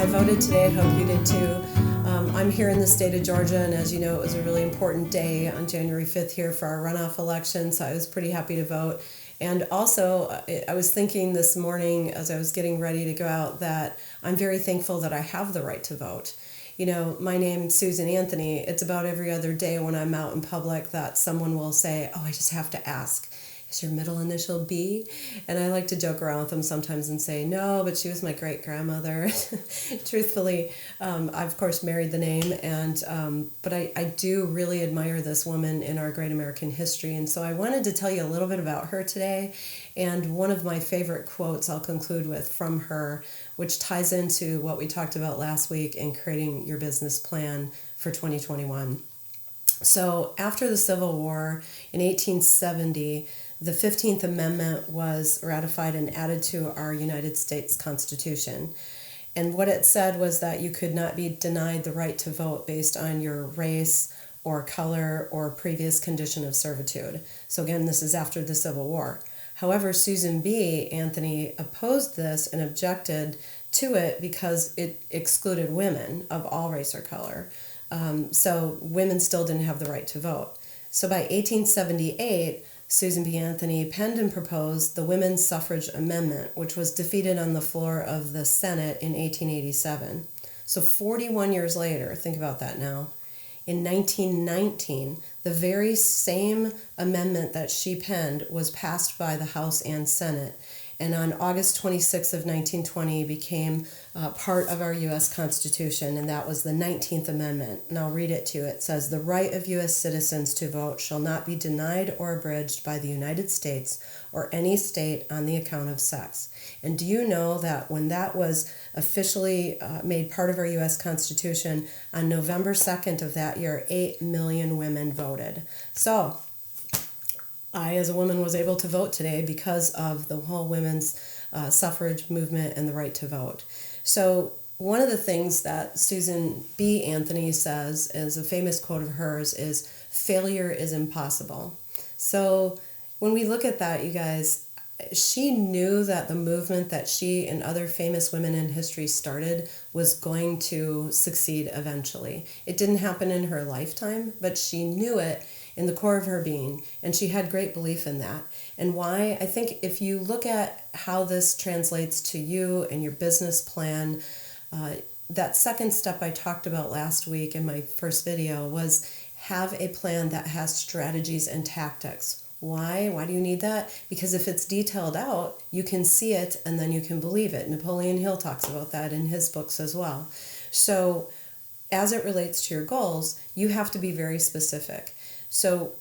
I voted today. I hope you did too. I'm here in the state of Georgia, and as you know, it was a really important day on January 5th here for our runoff election, so I was pretty happy to vote. And also, I was thinking this morning as I was getting ready to go out that I'm very thankful that I have the right to vote. You know, my name's Susan Anthony. It's about every other day when I'm out in public that someone will say, "Oh, I just have to ask, is your middle initial B?" And I like to joke around with them sometimes and say, "No, but she was my great-grandmother." Truthfully, I, of course, married the name, but I do really admire this woman in our great American history. And so I wanted to tell you a little bit about her today. And one of my favorite quotes I'll conclude with from her, which ties into what we talked about last week in creating your business plan for 2021. So after the Civil War in 1870, the 15th Amendment was ratified and added to our United States Constitution. And what it said was that you could not be denied the right to vote based on your race or color or previous condition of servitude. So again, this is after the Civil War. However, Susan B. Anthony opposed this and objected to it because it excluded women of all race or color. So women still didn't have the right to vote. So by 1878, Susan B. Anthony penned and proposed the Women's Suffrage Amendment, which was defeated on the floor of the Senate in 1887. So 41 years later, think about that now, in 1919, the very same amendment that she penned was passed by the House and Senate, and on August 26th of 1920 became part of our U.S. Constitution, and that was the 19th Amendment. And I'll read it to you. It says, "The right of U.S. citizens to vote shall not be denied or abridged by the United States or any state on the account of sex." And do you know that when that was officially made part of our U.S. Constitution, on November 2nd of that year, 8 million women voted. So I, as a woman, was able to vote today because of the whole women's suffrage movement and the right to vote. So one of the things that Susan B. Anthony says, is a famous quote of hers, is "Failure is impossible." So when we look at that, you guys, she knew that the movement that she and other famous women in history started was going to succeed eventually. It didn't happen in her lifetime, but she knew it in the core of her being, and she had great belief in that. And why? I think if you look at how this translates to you and your business plan, that second step I talked about last week in my first video was have a plan that has strategies and tactics. Why? Why do you need that? Because if it's detailed out, you can see it and then you can believe it. Napoleon Hill talks about that in his books as well. So as it relates to your goals, you have to be very specific. So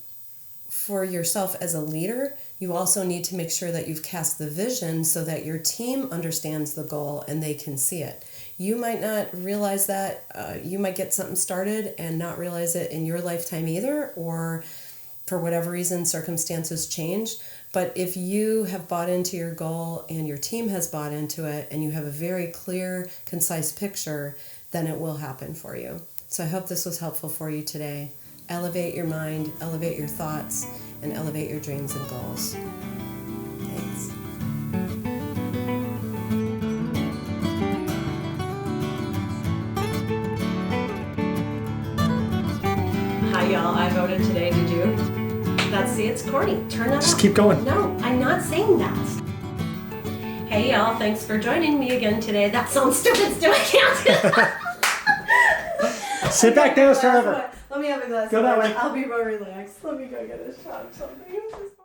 for yourself as a leader, you also need to make sure that you've cast the vision so that your team understands the goal and they can see it. You might not realize that. You might get something started and not realize it in your lifetime either, or for whatever reason, circumstances change. But if you have bought into your goal and your team has bought into it and you have a very clear, concise picture, then it will happen for you. So I hope this was helpful for you today. Elevate your mind, elevate your thoughts, and elevate your dreams and goals. Thanks. Hi, y'all. I voted today. Did you? See, it's corny. Turn that Just up. keep going. No, I'm not saying that. Hey, y'all. Thanks for joining me again today. That sounds stupid. Still, I can't. Sit back down, start over. Let me have a glass. Go that way. I'll be more relaxed. Let me go get a shot of something.